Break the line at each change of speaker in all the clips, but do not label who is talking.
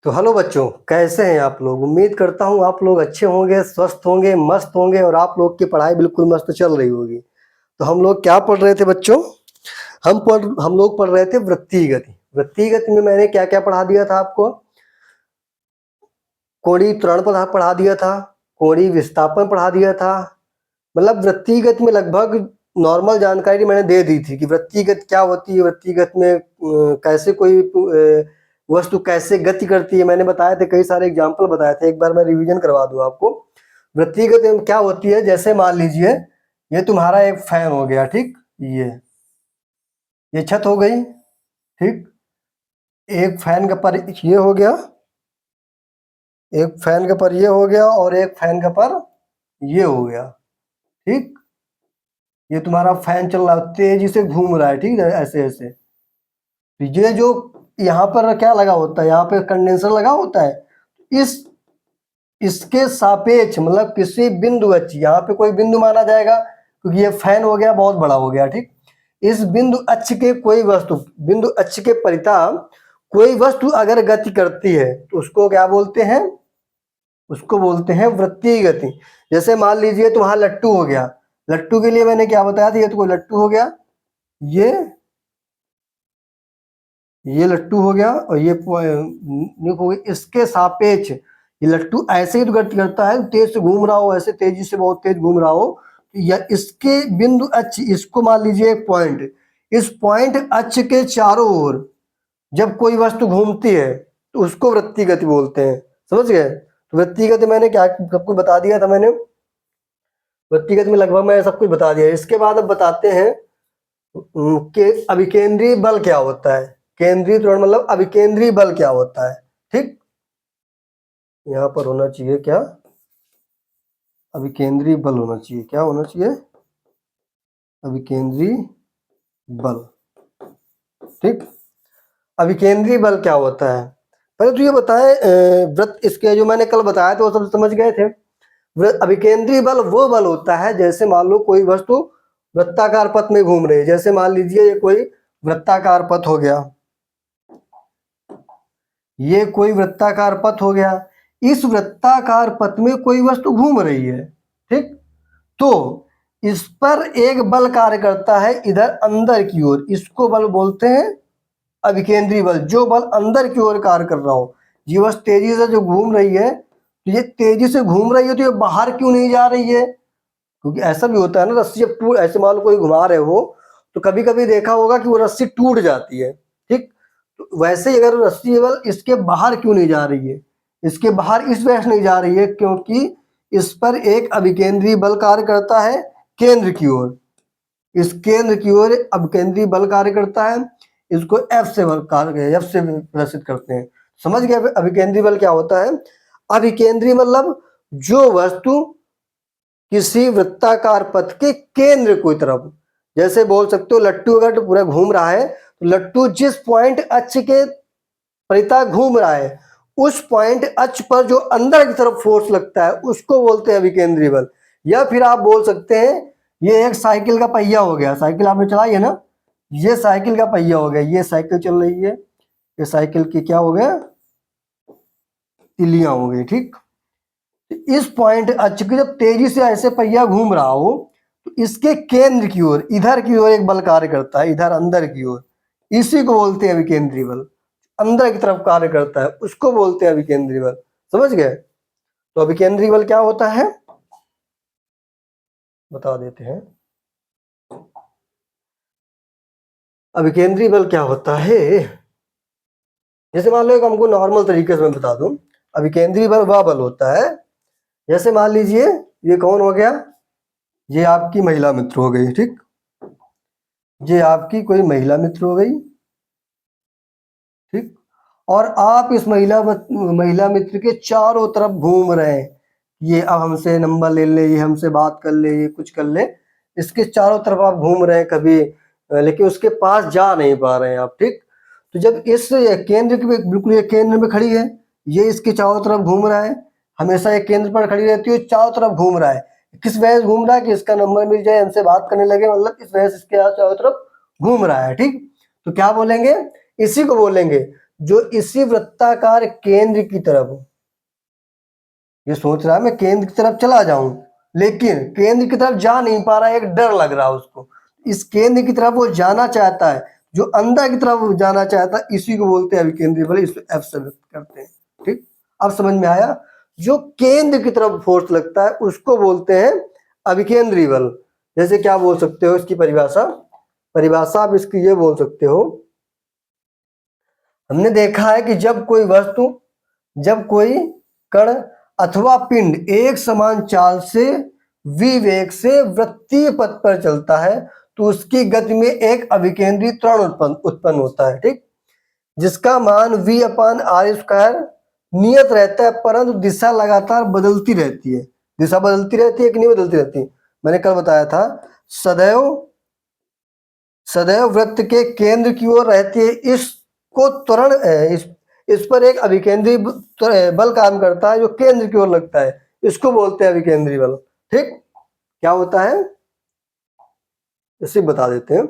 तो हेलो बच्चों, कैसे हैं आप लोग। उम्मीद करता हूँ आप लोग अच्छे होंगे, स्वस्थ होंगे, मस्त होंगे और आप लोग की पढ़ाई बिल्कुल मस्त चल रही होगी। तो हम लोग क्या पढ़ रहे थे बच्चों? हम लोग पढ़ रहे थे वृत्तीय गति। वृत्तीय गति में मैंने क्या क्या पढ़ा दिया था आपको? कोणीय त्वरण पढ़ा दिया था, कोणीय विस्थापन पढ़ा दिया था। मतलब वृत्तीय गति में लगभग नॉर्मल जानकारी मैंने दे दी थी कि वृत्तीय गति क्या होती है, वृत्तीय गति में कैसे कोई वस्तु कैसे गति करती है, मैंने बताए थे, कई सारे एग्जाम्पल बताए थे। एक बार मैं रिवीजन करवा दूं आपको। वृत्तीय गति में क्या होती है, जैसे मान लीजिए ये तुम्हारा एक फैन हो गया, ठीक, ये छत हो गई, ठीक। एक फैन का पर ये हो गया, एक फैन का पर ये हो गया और एक फैन का पर ये हो गया, ठीक। ये तुम्हारा फैन चल रहा है, तेजी से घूम रहा है, ठीक है, ऐसे ऐसे। ये जो यहाँ पर क्या लगा होता है, यहाँ पे कंडेंसर लगा होता है। इसके सापेक्ष मतलब किसी बिंदु अक्ष, यहाँ पे कोई बिंदु माना जाएगा क्योंकि ये फैन हो गया, बहुत बड़ा हो गया, ठीक। इस बिंदु अक्ष के कोई वस्तु, बिंदु अक्ष के परिता कोई वस्तु अगर गति करती है तो उसको क्या बोलते हैं? उसको बोलते हैं वृत्तीय गति। जैसे मान लीजिए तुम्हारा लट्टू हो गया, लट्टू के लिए मैंने क्या बताया था, ये तो कोई लट्टू हो गया, ये लट्टू हो गया और ये हो गया। इसके सापेक्ष ये लट्टू ऐसे ही तो गति करता है, तेज से घूम रहा हो, ऐसे तेजी से बहुत तेज घूम रहा हो, या इसके बिंदु अक्ष, इसको मान लीजिए एक पॉइंट, इस पॉइंट अक्ष के चारों ओर जब कोई वस्तु घूमती है तो उसको वृत्तीय गति बोलते हैं। समझ गए? तो वृत्तीय गति मैंने क्या सब कुछ बता दिया था। मैंने वृत्तीय गति में लगभग मैं सब कुछ बता दिया। इसके बाद अब बताते हैं कि अभिकेंद्रीय बल क्या होता है। केंद्रीय त्वरण मतलब अभिकेंद्रीय बल क्या होता है, ठीक। यहाँ पर होना चाहिए क्या? अभिकेंद्रीय बल होना चाहिए। क्या होना चाहिए? अभिकेंद्रीय बल, ठीक। अभिकेंद्रीय बल क्या होता है? पहले तो ये बताएं, वृत्त इसके जो मैंने कल बताया था वो सब समझ गए थे। अभिकेंद्रीय बल वो बल होता है, जैसे मान लो कोई वस्तु वृत्ताकार पथ में घूम रही है। जैसे मान लीजिए ये कोई वृत्ताकार पथ हो गया, ये कोई वृत्ताकार पथ हो गया, इस वृत्ताकार पथ में कोई वस्तु घूम रही है, ठीक। तो इस पर एक बल कार्य करता है इधर अंदर की ओर, इसको बल बोलते हैं अभिकेंद्रीय बल। जो बल अंदर की ओर कार्य कर रहा हो, ये बस तेजी से जो घूम रही है, तो ये तेजी से घूम रही है तो ये बाहर क्यों नहीं जा रही है? क्योंकि ऐसा भी होता है ना, रस्सी जब टूट, ऐसे मान लो कोई घुमा रहे हो तो कभी कभी देखा होगा कि वो रस्सी टूट जाती है, ठीक। तो वैसे ही अगर रस्सी बल इसके बाहर क्यों नहीं जा रही है? इसके बाहर इस वजह से नहीं जा रही है क्योंकि इस पर एक अभिकेंद्रीय बल कार्य करता है केंद्र की ओर। इस केंद्र की ओर अभिकेंद्रीय बल कार्य करता है, इसको एफ से बल कार्य, एफ से प्रदर्शित करते हैं। समझ गए अभिकेंद्रीय बल क्या होता है? अभिकेंद्रीय मतलब जो वस्तु किसी वृत्ताकार पथ के केंद्र की तरफ, जैसे बोल सकते हो लट्टू अगर पूरा घूम रहा है तो लट्टू जिस पॉइंट अक्ष के परिता घूम रहा है उस पॉइंट अक्ष पर जो अंदर की तरफ फोर्स लगता है उसको बोलते हैं अभिकेंद्रीय बल। या फिर आप बोल सकते हैं ये एक साइकिल का पहिया हो गया, साइकिल आपने चलाई है ना, ये साइकिल का पहिया हो गया, ये साइकिल चल रही है, ये साइकिल की क्या हो गया, तिलियां हो गई, ठीक। इस पॉइंट अक्ष की जब तेजी से ऐसे पहिया घूम रहा हो तो इसके केंद्र की ओर, इधर की ओर एक बल कार्य करता है, इधर अंदर की ओर, इसी को बोलते हैं अभिकेंद्रीय बल। अंदर की तरफ कार्य करता है उसको बोलते हैं अभिकेंद्रीय बल। समझ गए? तो अभिकेंद्रीय बल क्या होता है बता देते हैं। अभिकेंद्रीय बल क्या होता है, जैसे मान लो एक हमको नॉर्मल तरीके से मैं बता दूं। अभिकेंद्रीय बल वह बल होता है, जैसे मान लीजिए ये कौन हो गया, ये आपकी महिला मित्र हो गई, ठीक। ये आपकी कोई महिला मित्र हो गई, ठीक। और आप इस महिला मित्र के चारों तरफ घूम रहे हैं, ये अब हमसे नंबर ले ले, ये हमसे बात कर ले, ये कुछ कर ले, इसके चारों तरफ आप घूम रहे हैं कभी, लेकिन उसके पास जा नहीं पा रहे हैं आप, ठीक। तो जब इस केंद्र के बिल्कुल ये केंद्र में खड़ी है, ये इसके चारों तरफ घूम रहा है, हमेशा ये केंद्र पर खड़ी रहती है, चारों तरफ घूम रहा है। किस वजह से घूम रहा है कि इसका नंबर मिल जाए, हमसे बात करने लगे, मतलब इस वजह से इसके चारों तरफ घूम रहा है, ठीक। तो क्या बोलेंगे? इसी को बोलेंगे जो इसी वृत्ताकार केंद्र की तरफ, ये सोच रहा है मैं केंद्र की तरफ चला जाऊं, लेकिन केंद्र की तरफ जा नहीं पा रहा है, एक डर लग रहा है उसको, इस केंद्र की तरफ वो जाना चाहता है, जो अंदर की तरफ जाना चाहता है, इसी को बोलते हैं अभिकेंद्री बल, इसको एफ से व्यक्त करते हैं। ठीक, अब समझ में आया? जो केंद्र की तरफ फोर्स लगता है उसको बोलते हैं अभिकेंद्री बल। जैसे क्या बोल सकते हो इसकी परिभाषा आप इसकी ये बोल सकते हो, हमने देखा है कि जब कोई कण अथवा पिंड एक समान चाल से विवेग से वृत्तीय पथ पर चलता है तो उसकी गति में एक अभिकेंद्री त्वरण उत्पन्न होता है। ठीक, जिसका मान v/r² नियत रहता है, परंतु दिशा लगातार बदलती रहती है। दिशा बदलती रहती है कि नहीं बदलती रहती? मैंने कल बताया था, सदैव वृत्त के केंद्र की ओर रहती है। इसको त्वरण इस पर एक अभिकेंद्री बल काम करता है जो केंद्र की ओर लगता है, इसको बोलते हैं अभिकेंद्री बल। ठीक, क्या होता है इसे बता देते हैं।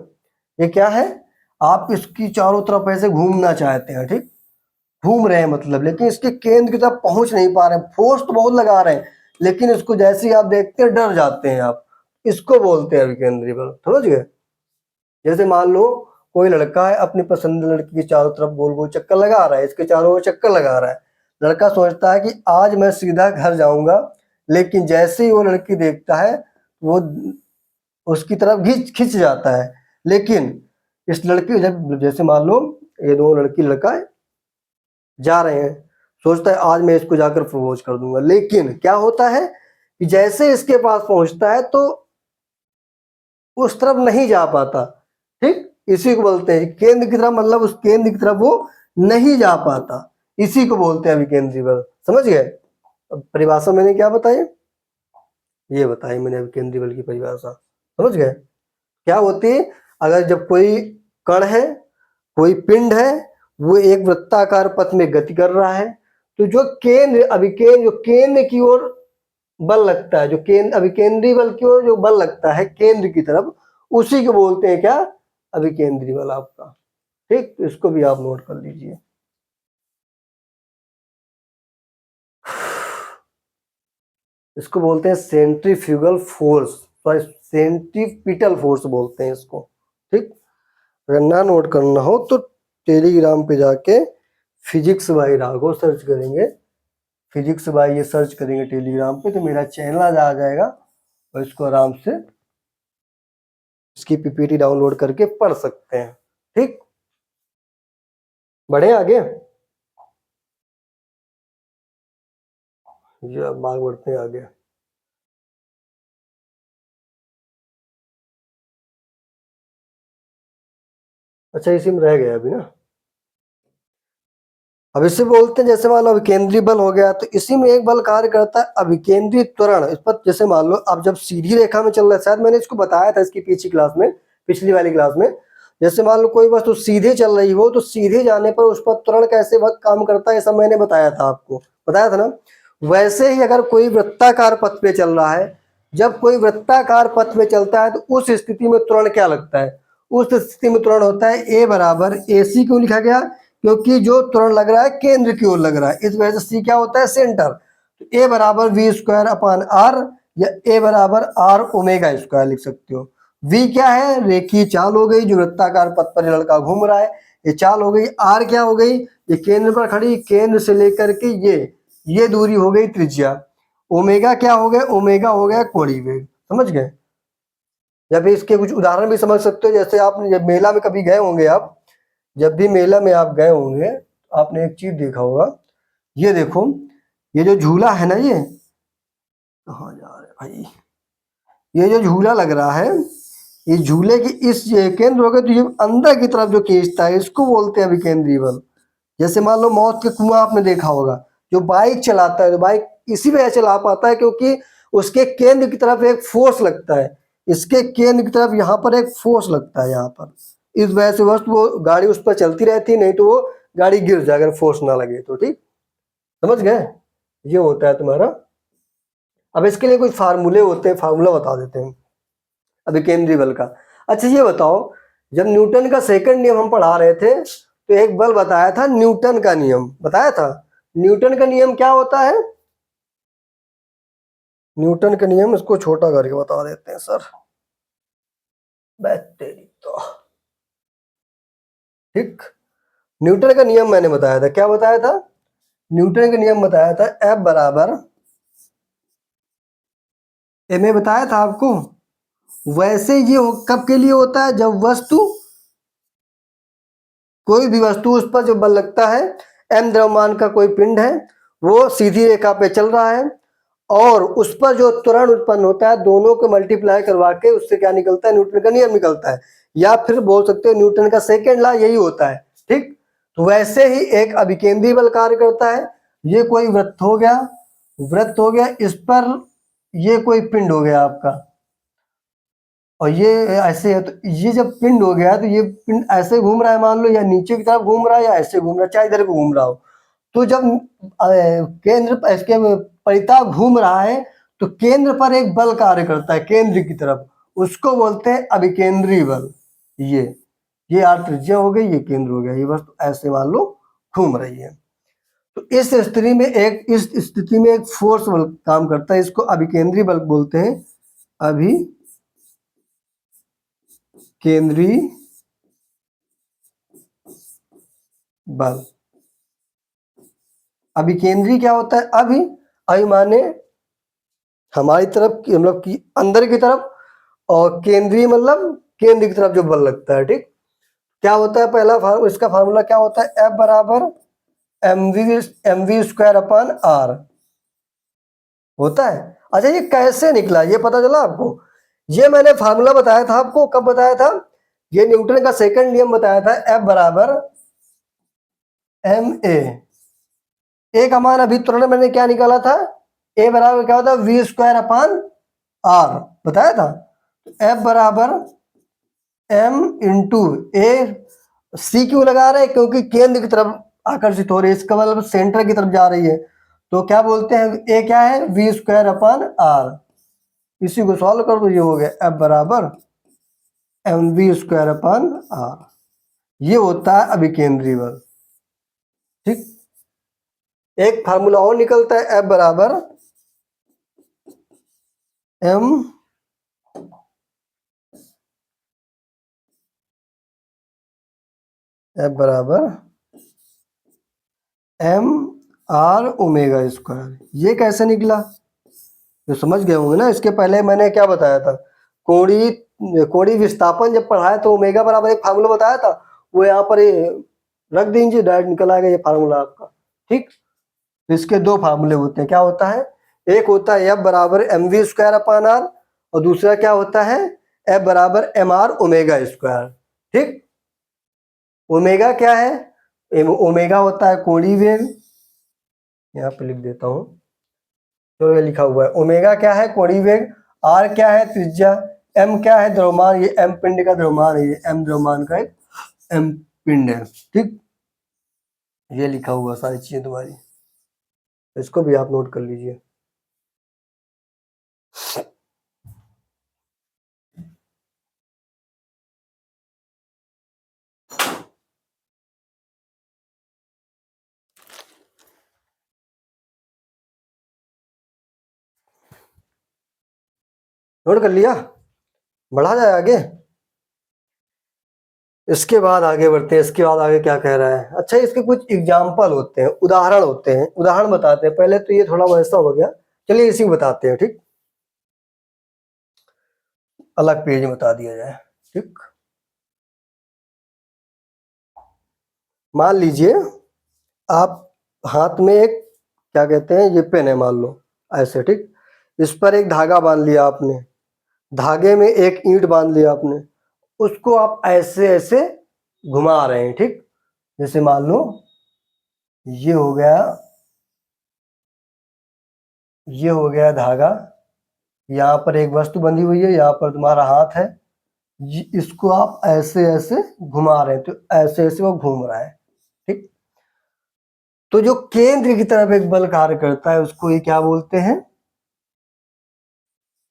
ये क्या है, आप इसकी चारों तरफ ऐसे घूमना चाहते हैं, ठीक, घूम रहे हैं मतलब, लेकिन इसके केंद्र की तरफ पहुंच नहीं पा रहे हैं, फोर्स तो बहुत लगा रहे हैं, लेकिन इसको जैसे ही आप देखते हैं डर जाते हैं आप, इसको बोलते हैं अभिकेंद्री बल। समझ गए? जैसे मान लो कोई लड़का है, अपनी पसंद लड़की के चारों तरफ गोल गोल चक्कर लगा रहा है, इसके चारों ओर चक्कर लगा रहा है, लड़का सोचता है कि आज मैं सीधा घर जाऊंगा, लेकिन जैसे ही वो लड़की देखता है वो उसकी तरफ खिंच जाता है। लेकिन इस लड़की, जब जैसे मान लो ये दो लड़की लड़का जा रहे हैं, सोचता है आज मैं इसको जाकर प्रपोज कर दूंगा, लेकिन क्या होता है कि जैसे इसके पास पहुंचता है तो उस तरफ नहीं जा पाता। ठीक, इसी को बोलते हैं केंद्र की तरफ, मतलब उस केंद्र की तरफ वो नहीं जा पाता, इसी को बोलते हैं अभिकेंद्री बल। समझ गए? अब परिभाषा मैंने क्या बताई, ये बताई मैंने अभिकेंद्री बल की परिभाषा। समझ गए? क्या होती है, अगर जब कोई कण है, कोई पिंड है, वो एक वृत्ताकार पथ में गति कर रहा है, तो जो केंद्र की ओर बल लगता है, जो अभिकेंद्री बल की ओर जो बल लगता है केंद्र की तरफ, उसी को बोलते हैं क्या, अभिकेंद्री बल आपका। ठीक, इसको भी आप नोट कर लीजिए। इसको बोलते हैं centrifugal force, sorry centripetal force बोलते हैं इसको। ठीक, अगर ना नोट करना हो तो टेलीग्राम पे जाके फिजिक्स बाय राघव सर्च करेंगे, फिजिक्स बाय ये सर्च करेंगे टेलीग्राम पे, तो मेरा चैनल आ जाएगा और इसको आराम से इसकी पीपीटी डाउनलोड करके पढ़ सकते हैं। ठीक, बढ़े आगे, ये अब आगे बढ़ते हैं आगे। अच्छा, इसी में रह गया अभी ना। अब इसे बोलते हैं, जैसे मान लो अभिकेंद्री बल हो गया, तो इसी में एक बल कार्य करता है अभिकेंद्री त्वरण। इस पर जैसे मान लो अब जब सीधी रेखा में चल रहा है, शायद मैंने इसको बताया था इसकी पिछली वाली क्लास में, जैसे मान लो कोई वस्तु सीधे चल रही हो तो सीधे जाने पर उस पर त्वरण कैसे काम करता है, ये सब मैंने बताया था, आपको बताया था ना। वैसे ही अगर कोई वृत्ताकार पथ पे चल रहा है, जब कोई वृत्ताकार पथ में चलता है तो उस स्थिति में त्वरण क्या लगता है, उस स्थिति में त्वरण होता है ए बराबर ए सी। क्यों लिखा गया, क्योंकि जो त्वरण लग रहा है केंद्र की ओर लग रहा है, इस वजह से सी क्या होता है, सेंटर। तो ए बराबर v²/r या ए बराबर r⍵² लिख सकते हो। v क्या है, रेखीय चाल हो गई, जो वृत्ताकार पथ पर लड़का घूम रहा है, ये चाल हो गई। r क्या हो गई, ये केंद्र पर खड़ी, केंद्र से लेकर के ये दूरी हो गई त्रिज्या। ओमेगा क्या हो गया, ओमेगा हो गया कोणीय वेग। समझ गए? या फिर इसके कुछ उदाहरण भी समझ सकते हो, जैसे आपने जब मेला में कभी गए होंगे, आप जब भी मेला में आप गए होंगे आपने एक चीज देखा होगा, ये देखो, ये जो झूला है ना, ये कहाँ जा रहा है भाई, ये जो झूला लग रहा है, ये झूले की इस केंद्र हो गए, तो ये अंदर की तरफ जो खींचता है इसको बोलते हैं अभिकेंद्री बल। जैसे मान लो मौत के कुआं आपने देखा होगा, जो बाइक चलाता है, तो बाइक इसी वजह चला पाता है क्योंकि उसके केंद्र की तरफ एक फोर्स लगता है, इसके केंद्र की तरफ यहाँ पर एक फोर्स लगता है यहाँ पर, इस वजह से वो गाड़ी उस पर चलती रहती, नहीं तो वो गाड़ी गिर जाए अगर फोर्स ना लगे तो। ठीक, समझ गए? ये होता है तुम्हारा। अब इसके लिए कुछ फार्मूले होते हैं, फार्मूला बता देते हैं अभिकेंद्री बल का। अच्छा ये बताओ, जब न्यूटन का सेकंड नियम हम पढ़ा रहे थे तो एक बल बताया था न्यूटन का नियम, बताया था। न्यूटन का नियम क्या होता है? न्यूटन का नियम, इसको छोटा करके बता देते हैं सर, बैटरी तो ठीक। न्यूटन का नियम मैंने बताया था, क्या बताया था? न्यूटन का नियम बताया था F बराबर एम ए, बताया था आपको। वैसे ये कब के लिए होता है? जब वस्तु, कोई भी वस्तु, उस पर जो बल लगता है, m द्रव्यमान का कोई पिंड है, वो सीधी रेखा पे चल रहा है और उस पर जो त्वरण उत्पन्न होता है, दोनों को मल्टीप्लाई करवा के उससे क्या निकलता है? न्यूटन का नियम निकलता है, या फिर बोल सकते हो न्यूटन का सेकेंड लॉ, यही होता है, ठीक। तो वैसे ही एक अभिकेंद्री बल कार्य करता है। ये कोई वृत्त हो गया, वृत्त हो गया, इस पर ये कोई पिंड हो गया आपका, और ये ऐसे है, तो ये जब पिंड हो गया तो ये पिंड ऐसे घूम रहा है मान लो, या नीचे की तरफ घूम रहा है या ऐसे घूम रहा है, चाहे इधर को घूम रहा हो। तो जब केंद्र इसके परिता घूम रहा है तो केंद्र पर एक बल कार्य करता है, केंद्र की तरफ, उसको बोलते हैं अभिकेंद्री बल। ये आर त्रिज्या हो गई, ये केंद्र हो गया, ये बस ऐसे मान लो घूम रही है। तो इस स्थिति में एक फोर्स बल काम करता है, इसको अभिकेंद्री बल बोलते हैं, अभिकेंद्री बल। अभिकेंद्री क्या होता है? अभि माने हमारी तरफ, मतलब कि अंदर की तरफ, और केंद्रीय मतलब केंद्र की तरफ जो बल लगता है, ठीक। क्या होता है पहला इसका फार्मूला क्या होता है? F बराबर mv स्क्वायर अपन r होता है। अच्छा, ये कैसे निकला, ये पता चला आपको? ये मैंने फार्मूला बताया था आपको, कब बताया था? ये न्यूटन का सेकंड नियम बताया था, F बराबर ma। एक हमारा अभी तुरंत मैंने क्या निकाला था? A बराबर क्या होता है? v स्क्वायर अपन r, बताया था। F बराबर m इंटू ए, सी क्यों लगा रहे हैं? क्योंकि केंद्र की तरफ आकर्षित हो रही है, इसका मतलब सेंटर की तरफ जा रही है, तो क्या बोलते हैं? ए क्या है? V square upon r. इसी को सॉल्व कर दो, ये हो गया एफ बराबर m v square upon r. ये होता है अभिकेंद्री बल, ठीक। एक फार्मूला और निकलता है, एफ बराबर एम एफ बराबर एम आर ओमेगा स्क्वायर। ये कैसे निकला? तो समझ गए होंगे ना। इसके पहले मैंने क्या बताया था? कोणीय विस्थापन जब पढ़ाया तो ओमेगा बराबर एक फार्मूला बताया था, वो यहाँ पर रख दीजिए, डायरेक्ट निकल आएगा ये फार्मूला आपका, ठीक। तो इसके दो फार्मूले होते हैं, क्या होता है? एक होता है एफ बराबर m v square upon r, और दूसरा क्या होता है? एफ बराबर एम आर ओमेगा स्क्वायर, ठीक। ओमेगा क्या है? ओमेगा होता है कोणीय वेग, यहाँ पे लिख देता हूँ, तो ये लिखा हुआ है। ओमेगा क्या है? कोणीय वेग। आर क्या है? त्रिज्या। एम क्या है? द्रव्यमान, ये एम पिंड का द्रव्यमान है, ये एम द्रव्यमान का एक एम पिंड है, ठीक। ये लिखा हुआ सारी चीजें तुम्हारी, इसको भी आप नोट कर लीजिए। नोट कर लिया? बढ़ा जाए आगे। इसके बाद आगे बढ़ते हैं। इसके बाद आगे क्या कह रहा है? अच्छा, इसके कुछ एग्जाम्पल होते हैं, उदाहरण होते हैं, उदाहरण बताते हैं। पहले तो ये थोड़ा वैसा हो गया, चलिए इसी को बताते हैं, ठीक। अलग पेज में बता दिया जाए, ठीक। मान लीजिए आप हाथ में एक, क्या कहते हैं, ये पेन है मान लो, ऐसे, ठीक। इस पर एक धागा बांध लिया आपने, धागे में एक ईंट बांध लिया आपने, उसको आप ऐसे ऐसे घुमा रहे हैं, ठीक। जैसे मान लो ये हो गया, ये हो गया धागा, यहाँ पर एक वस्तु बंधी हुई है, यहाँ पर तुम्हारा हाथ है, इसको आप ऐसे ऐसे घुमा रहे हैं, तो ऐसे ऐसे वो घूम रहा है, ठीक। तो जो केंद्र की तरफ एक बल कार्य करता है, उसको ये क्या बोलते हैं?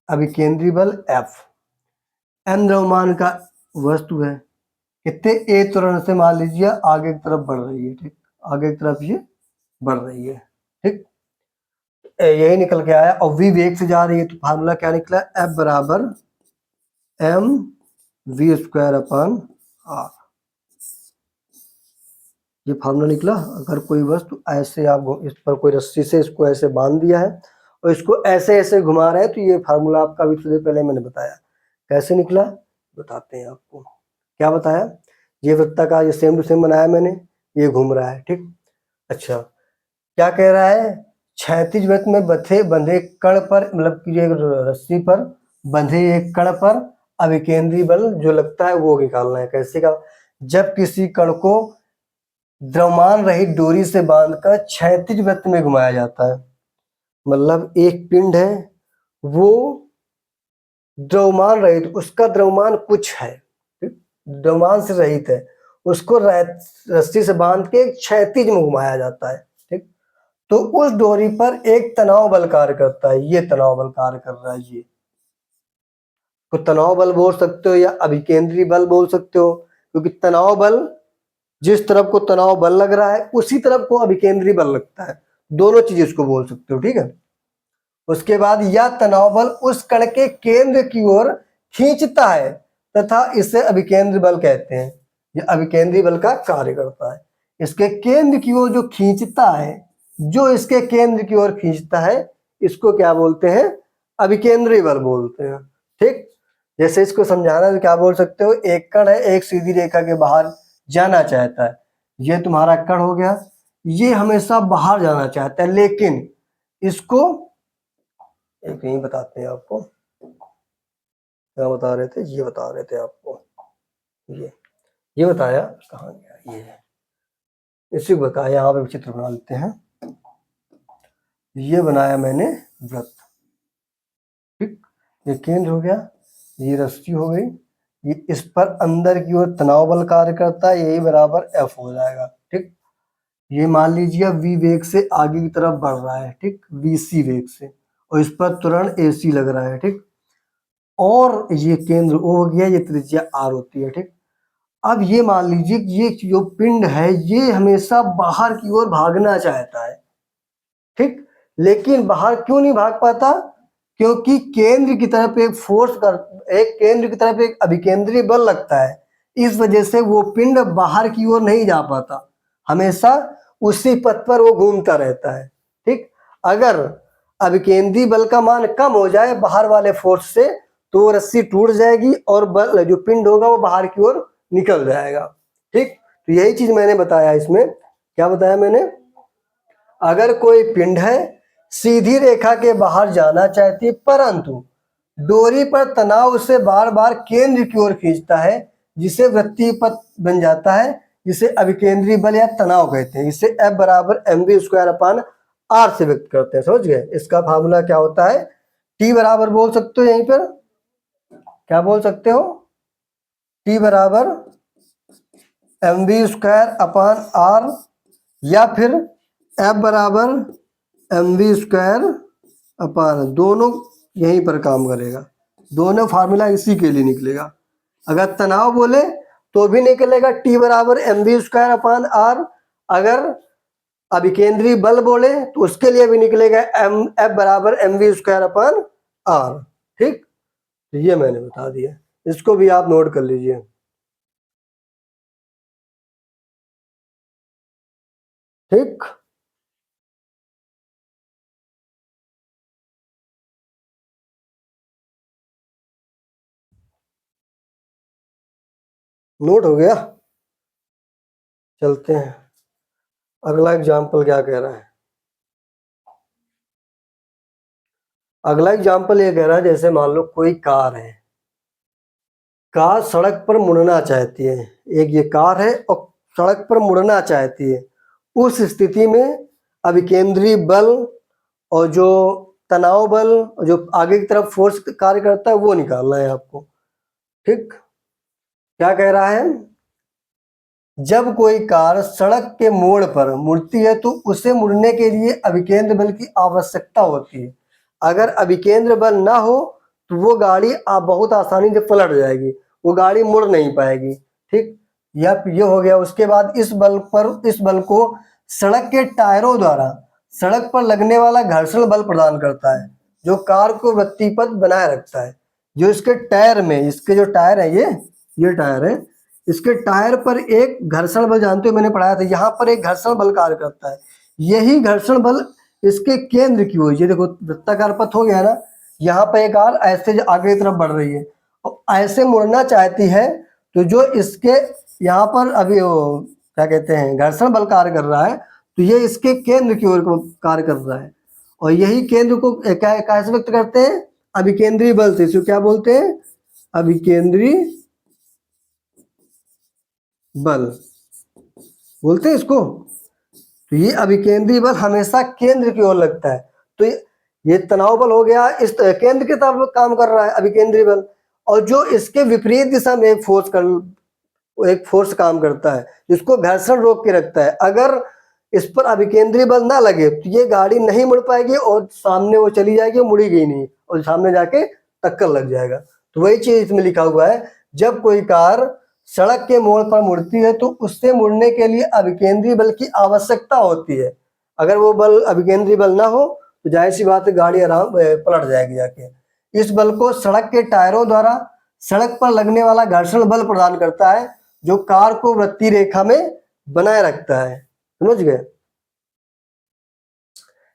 अभिकेंद्री बल F। एम द्रव्यमान का वस्तु है, कितने ए त्वरण से मान लीजिए आगे की तरफ बढ़ रही है, ठीक, आगे की तरफ ये बढ़ रही है, ठीक, यही निकल के आया। और वी वेग से जा रही है तो फार्मूला क्या निकला, एफ बराबर m v square upon r, ये फार्मूला निकला। अगर कोई वस्तु ऐसे आप इस पर कोई रस्सी से इसको ऐसे बांध दिया है और इसको ऐसे ऐसे घुमा रहे हैं तो ये फार्मूला आपका अभी थोड़ी पहले मैंने बताया। कैसे निकला बताते हैं आपको। क्या बताया, ये वृत्ताकार ये सेम टू सेम बनाया मैंने, ये घूम रहा है, ठीक। अच्छा क्या कह रहा है, क्षैतिज वृत्त में बंधे कण पर, मतलब कि ये रस्सी पर बंधे एक कण पर अभिकेंद्री बल जो लगता है वो निकालना है। कैसे का, जब किसी कण को द्रव्यमान रहित डोरी से बांधकर क्षैतिज वृत्त में घुमाया जाता है, मतलब एक पिंड है वो द्रव्यमान रहित, उसका द्रव्यमान कुछ है, द्रव्यमान से रहित है, उसको रस्सी से बांध के क्षैतिज में घुमाया जाता है, ठीक। तो उस डोरी पर एक तनाव बल कार्य करता है, ये तनाव बल कार्य कर रहा है, ये तो तनाव बल बोल सकते हो या अभिकेंद्री बल बोल सकते हो, क्योंकि तनाव बल जिस तरफ को तनाव बल लग रहा है उसी तरफ को अभिकेंद्री बल लगता है, दोनों चीज इसको बोल सकते हो, ठीक है। उसके बाद यह तनाव बल उस कण के केंद्र की ओर खींचता है तथा इसे अभिकेंद्र बल कहते हैं, यह अभिकेंद्री बल का कार्य करता है। इसके केंद्र की ओर जो खींचता है, जो इसके केंद्र की ओर खींचता है इसको क्या बोलते हैं, अभिकेंद्री बल बोलते हैं, ठीक। जैसे इसको समझाना तो क्या बोल सकते हो, एक कण है एक सीधी रेखा के बाहर जाना चाहता है, ये तुम्हारा कण हो गया, ये हमेशा बाहर जाना चाहता है, लेकिन इसको एक नहीं बताते हैं आपको, क्या बता रहे थे, ये बता रहे थे आपको, ये बताया कहाँ गया, ये इसी को बताया, यहाँ पे चित्र बना लेते हैं। ये बनाया मैंने वृत्त, ठीक, ये केंद्र हो गया, ये रस्सी हो गई, ये इस पर अंदर की ओर तनाव बल कार्य करता है, यही बराबर एफ हो जाएगा, ठीक। ये मान लीजिए वी वेग से आगे की तरफ बढ़ रहा है, ठीक, वी सी वेग से, और इस पर त्वरण ए सी लग रहा है, ठीक, और ये केंद्र ओ हो गया, ये त्रिज्या आर होती है, ठीक। अब ये मान लीजिए कि ये जो पिंड है ये हमेशा बाहर की ओर भागना चाहता है, ठीक, लेकिन बाहर क्यों नहीं भाग पाता, क्योंकि केंद्र की तरफ एक केंद्र की तरफ एक अभिकेंद्री बल लगता है, इस वजह से वो पिंड बाहर की ओर नहीं जा पाता, हमेशा उसी पथ पर वो घूमता रहता है, ठीक। अगर अभिकेंद्री बल का मान कम हो जाए बाहर वाले फोर्स से तो रस्सी टूट जाएगी और बल जो पिंड होगा वो बाहर की ओर निकल जाएगा, ठीक। तो यही चीज मैंने बताया, इसमें क्या बताया मैंने, अगर कोई पिंड है सीधी रेखा के बाहर जाना चाहती है परंतु डोरी पर तनाव उसे बार बार केंद्र की ओर खींचता है, जिसे वृत्तीय पथ बन जाता है, जिसे अभिकेंद्री बल या तनाव कहते हैं, इसे F बराबर mv स्क्वायर अपान r से व्यक्त करते हैं, समझ गए। इसका फार्मूला क्या होता है, T बराबर बोल सकते हो, यहीं पर क्या बोल सकते हो, T बराबर mv स्क्वायर अपान r, या फिर F बराबर mv स्क्वायर अपान, दोनों यहीं पर काम करेगा, दोनों फार्मूला इसी के लिए निकलेगा। अगर तनाव बोले तो भी निकलेगा T बराबर mv स्क्वायर अपान r, अगर अभिकेंद्री बल बोले तो उसके लिए भी निकलेगा F बराबर mv स्क्वायर अपान r, ठीक। तो ये मैंने बता दिया, इसको भी आप नोट कर लीजिए, ठीक। नोट हो गया, चलते हैं अगला एग्जाम्पल क्या कह रहा है। अगला एग्जाम्पल ये कह रहा है, जैसे मान लो कोई कार है, कार सड़क पर मुड़ना चाहती है, एक ये कार है और सड़क पर मुड़ना चाहती है, उस स्थिति में अभिकेंद्री बल और जो तनाव बल जो आगे की तरफ फोर्स कार्य करता है वो निकालना है आपको, ठीक। क्या कह रहा है, जब कोई कार सड़क के मोड़ पर मुड़ती है तो उसे मुड़ने के लिए अभिकेंद्र बल की आवश्यकता होती है, अगर अभिकेंद्र बल ना हो तो वो गाड़ी बहुत आसानी से पलट जाएगी, वो गाड़ी मुड़ नहीं पाएगी, ठीक। ये हो गया। उसके बाद इस बल को सड़क के टायरों द्वारा सड़क पर लगने वाला घर्षण बल प्रदान करता है, जो कार को वृत्तिपथ बनाए रखता है। जो इसके टायर में, इसके जो टायर है, ये टायर है, इसके टायर पर एक घर्षण बल, जानते हो मैंने पढ़ाया था, यहाँ पर एक घर्षण बल कार्य करता है। यही घर्षण बल इसके केंद्र की ओर, ये देखो वृत्ताकार पथ हो गया ना, यहाँ पर एक कार ऐसे आगे की तरफ बढ़ रही है और ऐसे मुड़ना चाहती है, तो जो इसके यहाँ पर अभी वो क्या कहते हैं, घर्षण बल कार्य कर रहा है, तो ये इसके केंद्र की ओर कार्य कर रहा है। और यही केंद्र को क्या कैसे व्यक्त करते हैं, अभिकेंद्री बल से। इसको क्या बोलते हैं, अभिकेंद्री बल बोलते हैं इसको। तो ये अभिकेंद्री बल हमेशा केंद्र की ओर लगता है। तो ये तनाव बल हो गया, इस केंद्र की तरफ काम कर रहा है अभिकेंद्री बल। और जो इसके विपरीत दिशा में एक फोर्स काम करता है, जिसको घर्षण रोक के रखता है। अगर इस पर अभिकेंद्री बल ना लगे तो ये गाड़ी नहीं मुड़ पाएगी और सामने वो चली जाएगी, मुड़ेगी नहीं और सामने जाके टक्कर लग जाएगा। तो वही चीज इसमें लिखा हुआ है, जब कोई कार सड़क के मोड़ पर मुड़ती है तो उससे मुड़ने के लिए अभिकेंद्री बल की आवश्यकता होती है। अगर वो बल अभिकेंद्री बल ना हो तो जाहिर सी बात है गाड़ी आराम पलट जाएगी जाके। इस बल को सड़क के टायरों द्वारा सड़क पर लगने वाला घर्षण बल प्रदान करता है, जो कार को वृत्तीय रेखा में बनाए रखता है। समझ गए।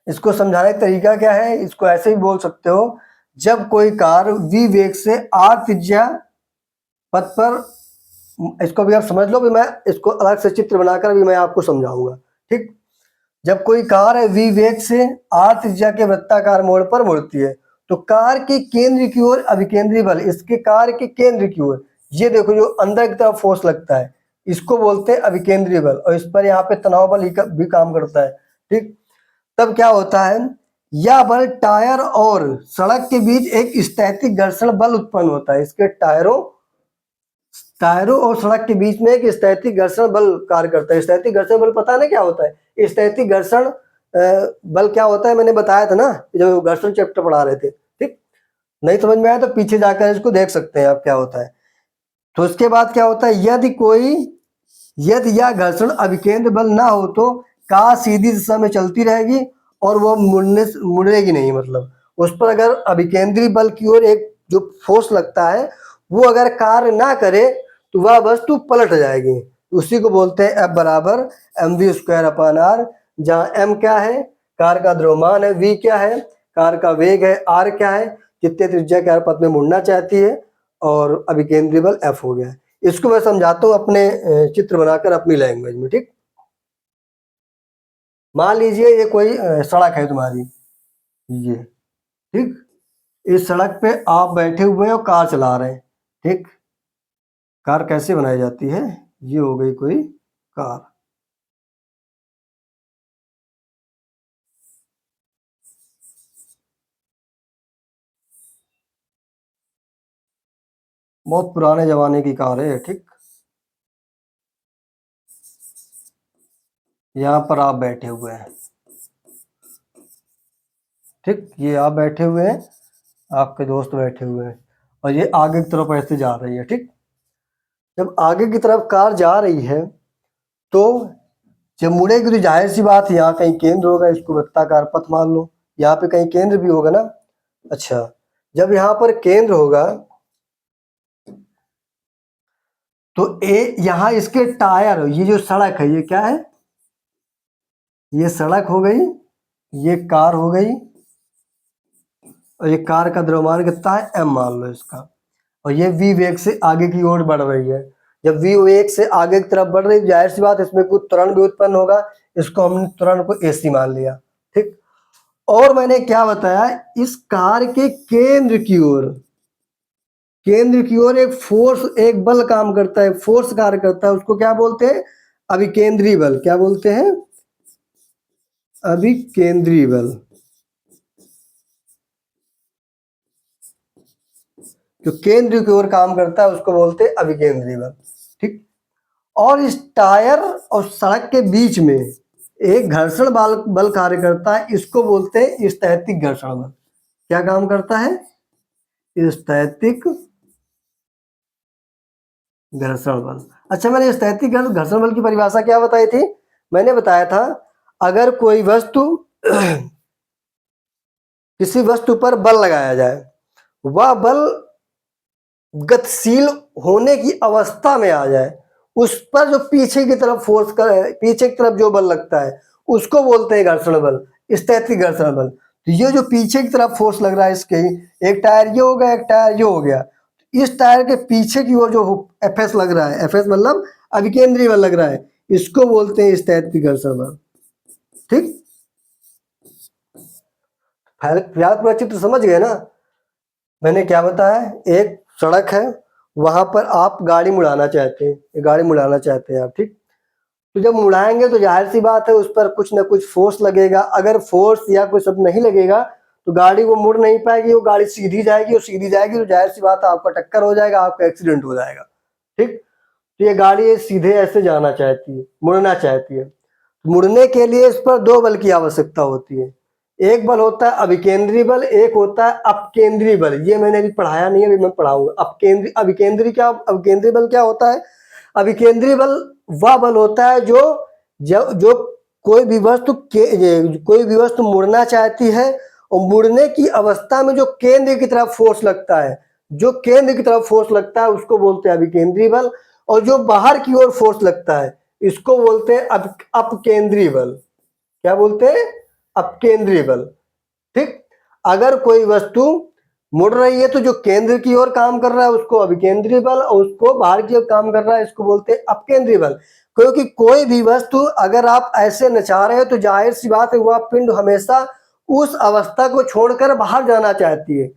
इसको समझाने का तरीका क्या है, इसको ऐसे ही बोल सकते हो, जब कोई कार v वेग से r त्रिज्या पथ पर, इसको भी आप समझ लो, भी मैं इसको अलग से चित्र बनाकर भी मैं आपको समझाऊंगा। ठीक, जब कोई कार है v वेग से r त्रिज्या के वृत्ताकार मोड़ पर मुड़ती है, तो कार के केंद्र की ओर अभिकेंद्री बल, इसके कार के केंद्र की ओर, ये देखो जो अंदर की तरफ फोर्स लगता है, इसको बोलते हैं अभिकेंद्री बल। और इस पर यहाँ पे तनाव बल भी काम करता है। ठीक, तब क्या होता है, यह बल टायर और सड़क के बीच एक स्थैतिक घर्षण बल उत्पन्न होता है। इसके टायरों और सड़क के बीच में एक स्थैतिक घर्षण बल कार्य करता है। स्थैतिक घर्षण बल पता है क्या होता है? स्थैतिक घर्षण बल क्या होता है, मैंने बताया था ना जब घर्षण चैप्टर पढ़ा रहे थे। ठीक, नहीं समझ में आया तो पीछे जाकर इसको देख सकते हैं आप क्या होता है। तो उसके बाद क्या होता है, यदि यह घर्षण अभिकेंद्र बल ना हो तो कार सीधी दिशा में चलती रहेगी और वो मुड़ेगी नहीं। मतलब उस पर अगर अभिकेंद्री बल की ओर एक जो फोर्स लगता है वो अगर कार्य ना करे तो वह वस्तु पलट जाएगी। उसी को बोलते हैं F बराबर mv²/r, जहाँ m क्या है, कार का द्रव्यमान है, v क्या है, कार का वेग है, r क्या है, कितने त्रिज्या के पथ में मुड़ना चाहती है, और अभिकेंद्री बल F हो गया। इसको मैं समझाता हूँ अपने चित्र बनाकर अपनी लैंग्वेज में। ठीक, मान लीजिए ये कोई सड़क है तुम्हारी, ये ठीक, इस सड़क पे आप बैठे हुए हैं और कार चला रहे हैं। ठीक, कार कैसे बनाई जाती है, ये हो गई कोई कार। बहुत पुराने जमाने की कार है। ठीक, यहाँ पर आप बैठे हुए हैं। ठीक, ये आप बैठे हुए हैं, आपके दोस्त बैठे हुए हैं और ये आगे की तरफ ऐसे जा रही है। ठीक, जब आगे की तरफ कार जा रही है तो जब मुड़ेगी तो जाहिर सी बात है यहाँ कहीं केंद्र होगा, इसको वृत्ताकार पथ मान लो, यहाँ पे कहीं केंद्र भी होगा ना। अच्छा, जब यहाँ पर केंद्र होगा तो यहाँ इसके टायर, ये जो सड़क है ये क्या है, ये सड़क हो गई, ये कार हो गई, और ये कार का द्रव्यमान कितना है, m मान लो इसका, और ये v वेग से आगे की ओर बढ़ रही है। जब v वेग से आगे की तरफ बढ़ रही है जाहिर सी बात इसमें कुछ त्वरण भी उत्पन्न होगा, इसको हमने त्वरण को ac मान लिया। ठीक, और मैंने क्या बताया, इस कार के केंद्र की ओर एक फोर्स, एक बल काम करता है, फोर्स कार्य करता है, उसको क्या बोलते हैं, अभिकेंद्री बल। क्या बोलते हैं, अभिकेंद्री बल। जो केंद्र की ओर काम करता है उसको बोलते हैं अभिकेंद्री बल। ठीक, और इस टायर और सड़क के बीच में एक घर्षण बल कार्य करता है, इसको बोलते हैं स्थैतिक घर्षण बल। क्या काम करता है, स्थैतिक घर्षण बल। अच्छा, मैंने स्थैतिक घर्षण बल की परिभाषा क्या बताई थी? मैंने बताया था अगर कोई वस्तु किसी वस्तु पर बल लगाया जाए, वह बल गतिशील होने की अवस्था में आ जाए, उस पर जो पीछे की तरफ पीछे की तरफ जो बल लगता है उसको बोलते हैं घर्षण बल, स्थैतिक घर्षण बल। तो ये जो पीछे की तरफ फोर्स लग रहा है, इसके एक टायर ये हो गया, एक टायर ये हो गया, इस टायर के पीछे की ओर जो एफ लग रहा है, एफ मतलब अभिकेंद्री बल लग रहा है, इसको बोलते हैं स्थैतिक घर्षण बल। ठीक, पूरा चित्र समझ गए ना? मैंने क्या बताया, एक सड़क है, वहां पर आप गाड़ी मुड़ाना चाहते हैं, गाड़ी मुड़ाना चाहते हैं आप, ठीक। तो जब मुड़ाएंगे तो जाहिर सी बात है उस पर कुछ ना कुछ फोर्स लगेगा। अगर फोर्स या कोई सब नहीं लगेगा तो गाड़ी वो मुड़ नहीं पाएगी, वो गाड़ी सीधी जाएगी, और सीधी जाएगी तो जाहिर सी बात है आपका टक्कर हो जाएगा, आपका एक्सीडेंट हो जाएगा, ठीक। तो ये गाड़ी सीधे ऐसे जाना चाहती है, मुड़ना चाहती है। मुड़ने के लिए इस पर दो बल की आवश्यकता होती है। एक बल होता है अभिकेंद्री बल, एक होता है अपकेंद्री बल। ये मैंने अभी पढ़ाया नहीं है, अभी मैं पढ़ाऊंगा। अभिकेंद्री बल क्या होता है? अभिकेंद्री बल वह बल होता है जो कोई भी वस्तु मुड़ना चाहती है, और मुड़ने की अवस्था में जो केंद्र की तरफ फोर्स लगता है, उसको बोलते हैं अभिकेंद्री बल। और जो बाहर की ओर फोर्स लगता है इसको बोलते हैं अपकेंद्री बल। क्या बोलते हैं? अपकेंद्री बल, ठीक। अगर कोई वस्तु मुड़ रही है तो जो केंद्र की ओर काम कर रहा है उसको अभिकेंद्री बल, और उसको बाहर की ओर काम कर रहा है इसको बोलते हैं अपकेंद्री बल। क्योंकि कोई भी वस्तु अगर आप ऐसे नचा रहे हो तो जाहिर सी बात है वह पिंड हमेशा उस अवस्था को छोड़कर बाहर जाना चाहती है।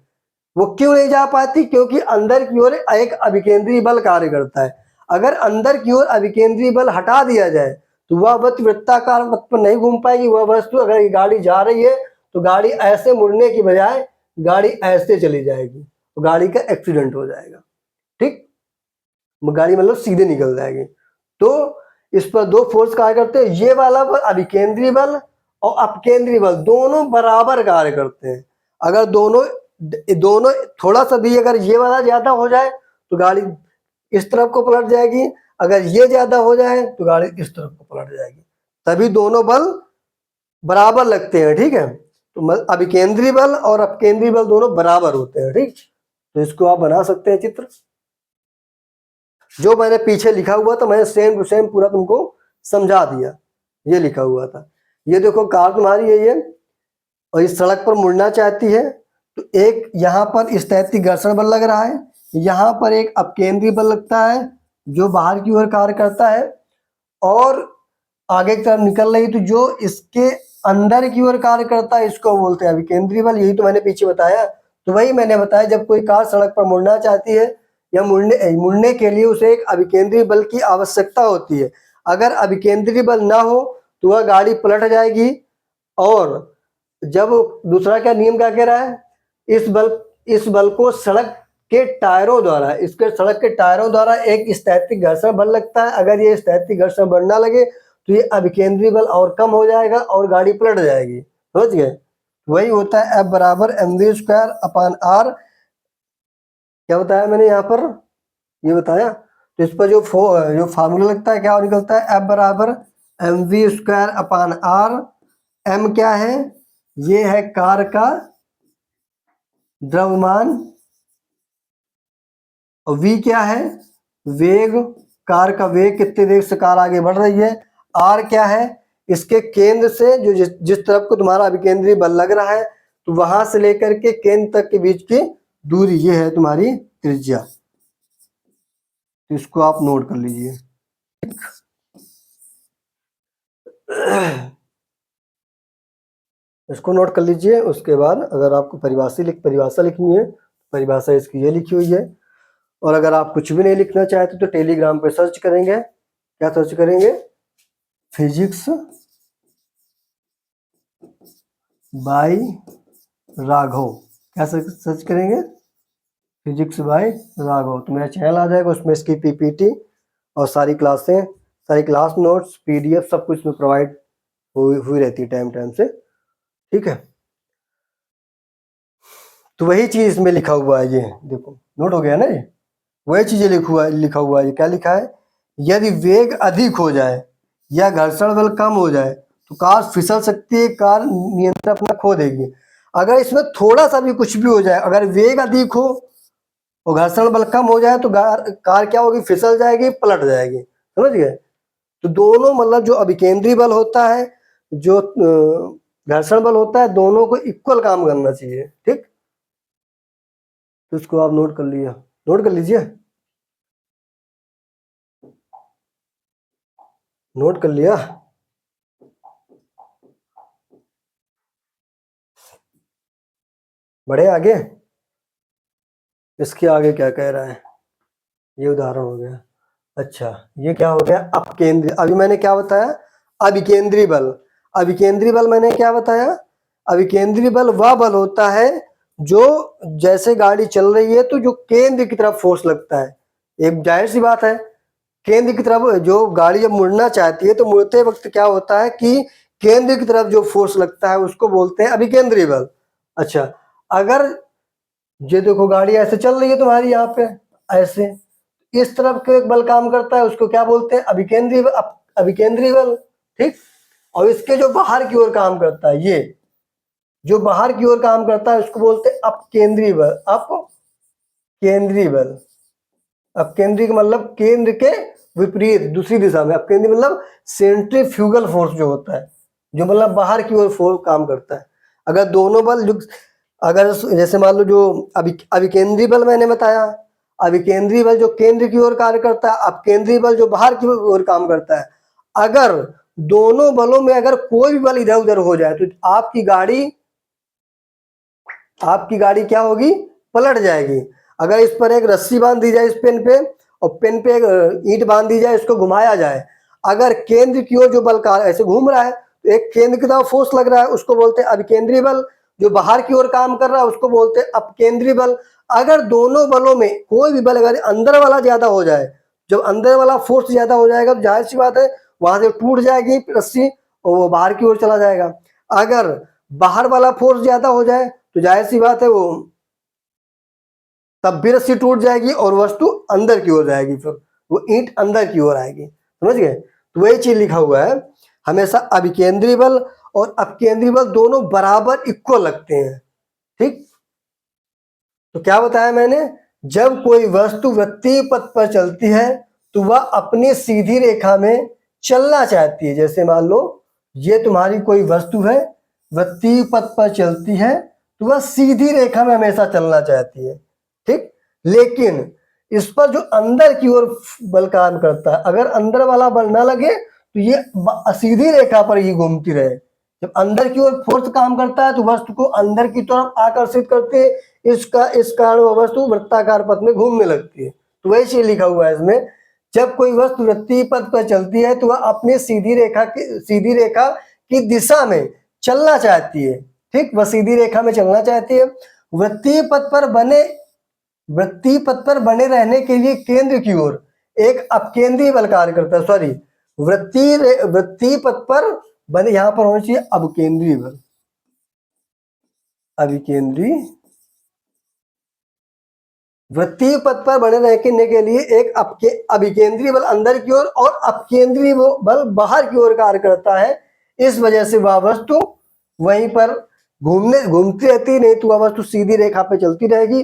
वो क्यों नहीं जा पाती? क्योंकि अंदर की ओर एक अभिकेंद्री बल कार्य करता है। अगर अंदर की ओर अभिकेंद्री बल हटा दिया जाए तो वह वस्तु वृत्ताकार पथ पर नहीं घूम पाएगी। वह वस्तु, अगर गाड़ी जा रही है तो गाड़ी ऐसे मुड़ने की बजाय गाड़ी ऐसे चली जाएगी, तो गाड़ी का एक्सीडेंट हो जाएगा, ठीक। गाड़ी मतलब सीधे निकल जाएगी। तो इस पर दो फोर्स कार्य करते हैं, ये वाला बल अभिकेंद्री बल और अपकेंद्री बल दोनों बराबर कार्य करते हैं। अगर दोनों दोनों थोड़ा सा भी अगर ये वाला ज्यादा हो जाए तो गाड़ी इस तरफ को पलट जाएगी, अगर ये ज्यादा हो जाए तो गाड़ी इस तरफ को पलट जाएगी। तभी दोनों बल बराबर लगते हैं, ठीक है। तो अभिकेंद्री बल और अपकेंद्री बल दोनों बराबर होते हैं, ठीक। तो इसको आप बना सकते हैं चित्र। जो मैंने पीछे लिखा हुआ था मैंने सेम टू सेम पूरा तुमको समझा दिया। ये लिखा हुआ था, ये देखो कार तुम्हारी है ये, और इस सड़क पर मुड़ना चाहती है। तो एक यहाँ पर स्थैतिक घर्षण बल लग रहा है, यहाँ पर एक अपकेंद्री बल लगता है जो बाहर की ओर कार्य करता है, और आगे की तरफ निकल रही तो जो इसके अंदर की ओर कार्य करता है इसको बोलते हैं अभिकेंद्री बल। यही तो मैंने पीछे बताया। तो वही मैंने बताया, जब कोई कार सड़क पर मुड़ना चाहती है या मुड़ने के लिए उसे एक अभिकेंद्री बल की आवश्यकता होती है। अगर अभिकेंद्री बल ना हो तो वह गाड़ी पलट जाएगी। और जब दूसरा क्या नियम क्या कह रहा है, इस बल को सड़क के टायरों द्वारा, इसके सड़क के टायरों द्वारा एक स्थैतिक घर्षण बल लगता है। अगर ये स्थैतिक घर्षण बल ना लगे तो ये अभिकेंद्री बल और कम हो जाएगा और गाड़ी पलट जाएगी, समझ गए। वही होता है F बराबर mv² अपान r। क्या बताया मैंने यहाँ पर? ये बताया। तो इस पर जो फार्मूला लगता है क्या निकलता है? F बराबर mv² अपान r। m क्या है? ये है कार का द्रव्यमान, और v क्या है? वेग, कार का वेग, कितने वेग से कार आगे बढ़ रही है। r क्या है? इसके केंद्र से जो जिस तरफ को तुम्हारा अभिकेंद्री बल लग रहा है तो वहां से लेकर के केंद्र तक के बीच की दूरी, ये है तुम्हारी त्रिज्या। तो इसको आप नोट कर लीजिए। इसको नोट कर लीजिए। उसके बाद अगर आपको परिभाषा लिखनी है, परिभाषा इसकी ये लिखी हुई है। और अगर आप कुछ भी नहीं लिखना चाहते तो टेलीग्राम पे सर्च करेंगे। क्या सर्च करेंगे? Physics bye Raghav. क्या सर्च करेंगे? Physics bye Raghav. तो मेरा चैनल आ जाएगा, उसमें इसकी पीपीटी और सारी क्लासें, सारी क्लास नोट्स, पीडीएफ सब कुछ में प्रोवाइड हुई रहती है टाइम से, ठीक है। तो वही चीज इसमें लिखा हुआ है, ये देखो नोट हो गया ना। ये वही चीजें लिखा हुआ है। ये क्या लिखा है? यदि वेग अधिक हो जाए या घर्षण बल कम हो जाए तो कार फिसल सकती है, कार नियंत्रण अपना खो देगी। अगर इसमें थोड़ा सा भी कुछ भी हो जाए, अगर वेग अधिक हो और घर्षण बल कम हो जाए तो कार क्या होगी, फिसल जाएगी, पलट जाएगी। समझ गए? तो दोनों मतलब जो अभिकेंद्री बल होता है, जो घर्षण बल होता है, दोनों को इक्वल काम करना चाहिए। ठीक, तो इसको आप नोट कर लिया, नोट कर लीजिए, नोट कर लिया। बढ़े आगे, इसके आगे क्या कह रहा है, ये उदाहरण हो गया। अच्छा, ये क्या हो गया, अपकेंद्री। अभी मैंने क्या बताया, अभिकेंद्री बल। अभिकेंद्री बल मैंने क्या बताया, अभिकेंद्री बल वह बल होता है जो जैसे गाड़ी चल रही है तो जो केंद्र की तरफ फोर्स लगता है। एक जाहिर सी बात है, केंद्र की तरफ जो गाड़ी जब मुड़ना चाहती है तो मुड़ते वक्त क्या होता है कि केंद्र की तरफ जो फोर्स लगता है उसको बोलते हैं अभिकेंद्री बल। अच्छा, अगर ये देखो गाड़ी ऐसे चल रही है तुम्हारी, यहाँ पे ऐसे इस तरफ के एक बल काम करता है, उसको क्या बोलते हैं, अभिकेंद्री अभिकेंद्री बल। ठीक, और इसके जो बाहर की ओर काम करता है, ये जो बाहर की ओर काम करता है उसको बोलते हैं अपकेंद्री बल। अपकेंद्री बल, अपकेंद्री का मतलब केंद्र के विपरीत दूसरी दिशा में। अपकेंद्री मतलब सेंट्रीफ्यूगल फोर्स जो होता है, जो मतलब बाहर की ओर फोर्स काम करता है। अगर दोनों बल अगर जैसे मान लो जो अभिकेंद्री बल मैंने बताया, अभिकेंद्री बल जो केंद्र की ओर कार्य करता है, अपकेंद्री बल जो बाहर की ओर काम करता है। अगर दोनों बलों में अगर कोई भी बल इधर उधर हो जाए तो आपकी गाड़ी क्या होगी, पलट जाएगी। अगर इस पर एक रस्सी बांध दी जाए इस पेन पे, और पेन पे एक ईंट बांध दी जाए, इसको घुमाया जाए, अगर केंद्र की ओर जो बल का ऐसे घूम रहा है तो एक केंद्र की तरफ फोर्स लग रहा है, उसको बोलते हैं अभिकेंद्री बल। जो बाहर की ओर काम कर रहा है उसको बोलते हैं अपकेंद्री बल। अगर दोनों बलों में कोई भी बल अगर अंदर वाला ज्यादा हो जाए, जब अंदर वाला फोर्स ज्यादा हो जाएगा तो जाहिर सी बात है वहां से टूट जाएगी रस्सी और वो बाहर की ओर चला जाएगा। अगर बाहर वाला फोर्स ज्यादा हो जाए तो जाहिर सी बात है वो तब भी रस्सी टूट जाएगी और वस्तु अंदर की ओर जाएगी, फिर वो ईंट अंदर की ओर आएगी। समझ गए? तो वही चीज लिखा हुआ है, हमेशा अभिकेंद्री बल और अपकेंद्री बल दोनों बराबर इक्वल लगते हैं। ठीक, तो क्या बताया मैंने, जब कोई वस्तु वृत्तीय पथ पर चलती है तो वह अपनी सीधी रेखा में चलना चाहती है। जैसे मान लो ये तुम्हारी कोई वस्तु है, वृत्तीय पथ पर चलती है तो वह सीधी रेखा में हमेशा चलना चाहती है। ठीक, लेकिन इस पर जो अंदर की ओर बल काम करता है, अगर अंदर वाला बल ना लगे तो ये सीधी रेखा पर ही घूमती रहे। जब अंदर की ओर फोर्स काम करता है तो वस्तु को अंदर की तरफ आकर्षित करते हैं, इस कारण वह वस्तु वृत्ताकार पथ में घूमने लगती है। तो वही चीज लिखा हुआ है इसमें, जब कोई वस्तु वृत्तीय पथ पर चलती है तो वह अपने सीधी रेखा की दिशा में चलना चाहती है। ठीक, वह सीधी रेखा में चलना चाहती है। वृत्तीय पथ पर बने रहने के लिए केंद्र की ओर एक अपकेंद्री बल कार्य करता है। सॉरी, वृत्तीय पथ पर बने, यहां पर होना चाहिए अपकेंद्री बल, अभिकेंद्री। वृत्तीय पथ पर बने रहने के लिए एक अभिकेंद्री बल अंदर की ओर और अपकेंद्री बल बाहर की ओर कार्य करता है। इस वजह से वह वस्तु वहीं पर घूमती रहती, नहीं तो वह वस्तु सीधी रेखा पे चलती रहेगी,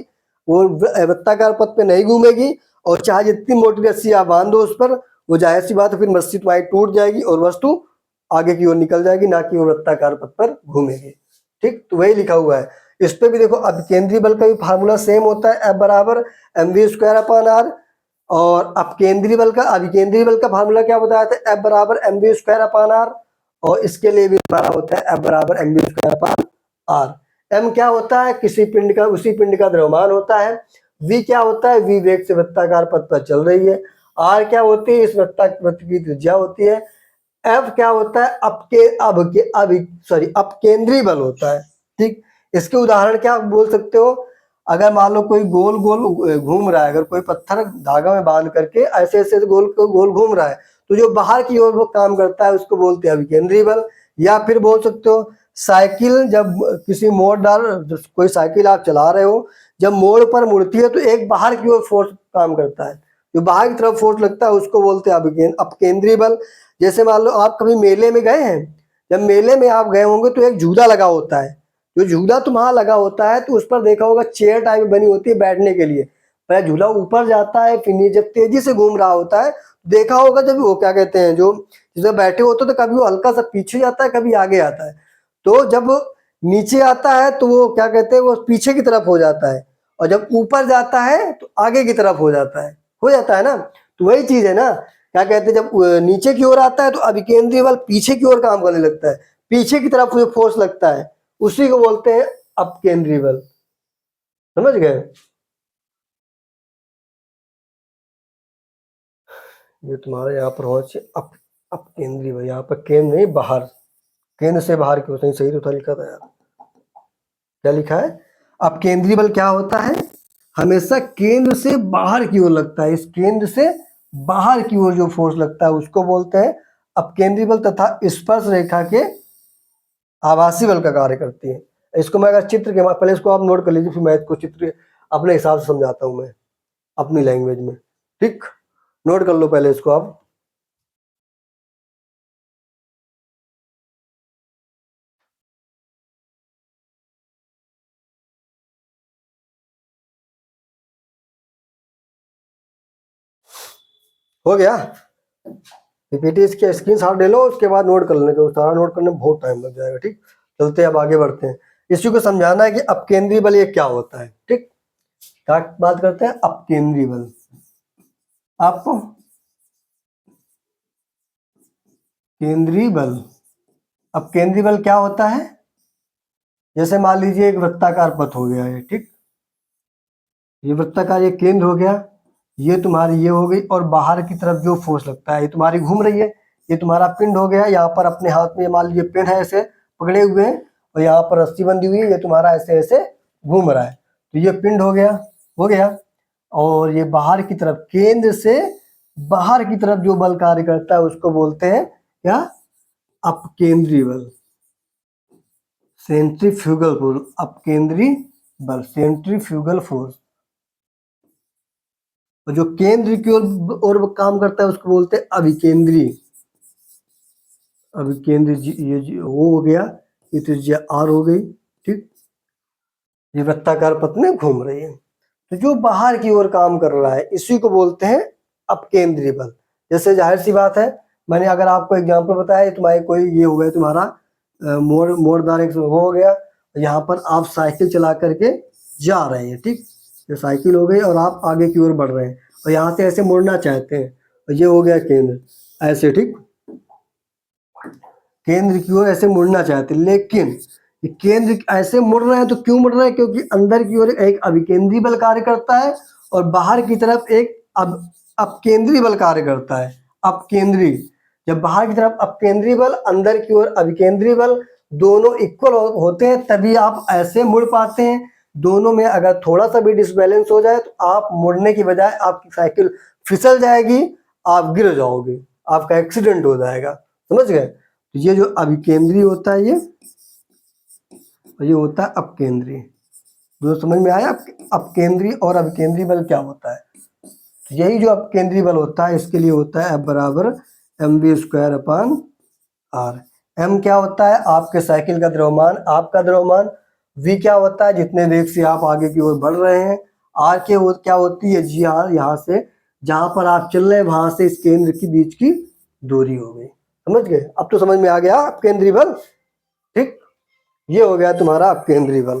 वो वृत्ताकार पथ पे नहीं घूमेगी। और चाहे जितनी मोटी रस्सी आप बांध दो उस पर, वो जाहिर सी बात है फिर रस्सी तुम्हारी टूट जाएगी और वस्तु आगे की ओर निकल जाएगी, ना कि वो वृत्ताकार पथ पर घूमेगी। ठीक, तो वही लिखा हुआ है। इस पे भी देखो अपकेंद्री बल का भी फार्मूला सेम होता है, F बराबर mv²/r। और अपकेंद्री बल का अभिकेंद्री बल का फार्मूला क्या बताया था, F बराबर mv²/r। और इसके लिए भी हमारा होता है F बराबर mv²/r। m क्या होता है, किसी पिंड का उसी पिंड का द्रव्यमान होता है। v क्या होता है, v वेग से वृत्ताकार पथ पर चल रही है। r क्या होती है, इस वृत्त की त्रिज्या होती है। F क्या होता है, अपकेंद्री बल होता है। ठीक, इसके उदाहरण क्या बोल सकते हो, अगर मान लो कोई गोल गोल घूम रहा है, अगर कोई पत्थर धागा में बांध करके ऐसे ऐसे गोल गोल घूम रहा है तो जो बाहर की ओर वो काम करता है उसको बोलते हैं अभिकेंद्री बल। या फिर बोल सकते हो साइकिल जब किसी मोड़ कोई साइकिल आप चला रहे हो, जब मोड़ पर मुड़ती है तो एक बाहर की ओर फोर्स काम करता है, जो बाहर की तरफ फोर्स लगता है उसको बोलते हैं अपकेंद्री बल। जैसे मान लो आप कभी मेले में गए हैं, जब मेले में आप गए होंगे तो एक झूला लगा होता है, जो झूला तुम्हारा लगा होता है तो उस पर देखा होगा चेयर टाइप बनी होती है बैठने के लिए। पहले झूला ऊपर जाता है, फिर जब तेजी से घूम रहा होता है देखा होगा, जब वो क्या कहते हैं जो जिसमें बैठे होते तो कभी वो हल्का सा पीछे जाता है, कभी आगे आता है। तो जब नीचे आता है तो वो क्या कहते हैं वो पीछे की तरफ हो जाता है, और जब ऊपर जाता है तो आगे की तरफ हो जाता है ना। तो वही चीज है ना, क्या कहते हैं जब नीचे की ओर आता है तो अभिकेंद्री बल पीछे की ओर काम करने लगता है, पीछे की तरफ जो फोर्स लगता है उसी को बोलते हैं अपकेंद्री बल। समझ गए? ये तुम्हारा यहाँ पर होना चाहिए अपकेंद्री बल, यहाँ पर केंद्र नहीं बाहर, केंद्र से बाहर की ओर। सही तो था लिखा था यार, क्या लिखा है? अपकेंद्री बल क्या होता है? हमेशा केंद्र से बाहर की ओर लगता है, इस केंद्र से बाहर की ओर जो फोर्स लगता है उसको बोलते हैं अपकेंद्री बल, तथा स्पर्श रेखा के आभासी बल का कार्य करती है। इसको मैं अगर चित्र के पहले इसको आप नोट कर लीजिए, फिर मैं इसको चित्र अपने हिसाब से समझाता हूँ मैं अपनी लैंग्वेज में। ठीक, नोट कर लो पहले इसको आप। हो गया? पीपीटी इसके स्क्रीन शॉट ले लो, उसके बाद नोट कर लेने को, सारा नोट करने में बहुत टाइम लग जाएगा। ठीक, चलते अब आगे बढ़ते हैं। इसी को समझाना है कि अपकेंद्री बल ये क्या होता है। ठीक, क्या बात करते हैं? अपकेंद्री बल। आपको केंद्रीय बल, अपकेंद्री बल क्या होता है? जैसे मान लीजिए एक वृत्ताकार पथ हो गया है, ठीक, ये वृत्ताकार ये केंद्र हो गया, ये तुम्हारी ये हो गई, और बाहर की तरफ जो फोर्स लगता है ये तुम्हारी घूम रही है, ये तुम्हारा पिंड हो गया। यहाँ पर अपने हाथ में मान लीजिए पिंड है, ऐसे पकड़े हुए हैं, और यहाँ पर रस्सी बंधी हुई है, ये तुम्हारा ऐसे ऐसे घूम रहा है, तो ये पिंड हो गया, हो गया। और ये बाहर की तरफ, केंद्र से बाहर की तरफ जो बल कार्य करता है उसको बोलते हैं क्या? अपकेंद्री बल, सेंट्रीफ्यूगल फोर्स। अपकेंद्री बल, सेंट्रीफ्यूगल फोर्स। और जो केंद्र की ओर काम करता है उसको बोलते हैं अभिकेंद्री। अभिकेंद्री ये वो हो गया, ये त्रिज्या आर हो गई। ठीक, ये वृत्ताकार पथ में घूम रही है, तो जो बाहर की ओर काम कर रहा है इसी को बोलते हैं अपकेंद्री बल। जैसे जाहिर सी बात है, मैंने अगर आपको एग्जांपल बताया, तुम्हारे कोई ये हो गया तुम्हारा मोड़दार एक हो गया, यहाँ पर आप साइकिल चला करके जा रहे हैं, ठीक, ये साइकिल हो गई और आप आगे की ओर बढ़ रहे हैं, और यहाँ से ऐसे मुड़ना चाहते हैं, और ये हो गया केंद्र, ऐसे, ठीक, केंद्र की ओर ऐसे मुड़ना चाहते हैं। लेकिन ये केंद्र ऐसे मुड़ रहे हैं तो क्यों मुड़ रहे हैं? क्योंकि अंदर की ओर एक अभिकेंद्री बल कार्य करता है और बाहर की तरफ एक अपकेंद्री बल कार्य करता है। अपकेंद्री, जब बाहर की तरफ अपकेंद्री बल, अंदर की ओर अभिकेंद्री बल, दोनों इक्वल होते हैं तभी आप ऐसे मुड़ पाते हैं। दोनों में अगर थोड़ा सा भी डिसबैलेंस हो जाए तो आप मुड़ने की बजाय आपकी साइकिल फिसल जाएगी, आप गिर जाओगे, आपका एक्सीडेंट हो जाएगा। समझ गए? ये जो अभिकेंद्री होता है ये होता है अपकेंद्री। जो समझ में आया अपकेंद्री और अभिकेंद्री बल क्या होता है? तो यही जो अपकेंद्री बल होता है इसके लिए होता है F बराबर mv² r। m क्या होता है? आपके साइकिल का द्रव्यमान, आपका द्रव्यमान। v क्या होता है? जितने वेग से आप आगे की ओर बढ़ रहे हैं। r क्या होती है? जी r, यहाँ से जहां पर आप चल रहे हैं वहां से इस केंद्र के बीच की दूरी हो गई। समझ गए? अब तो समझ में आ गया अपकेंद्री बल। ठीक, ये हो गया तुम्हारा अपकेंद्री बल।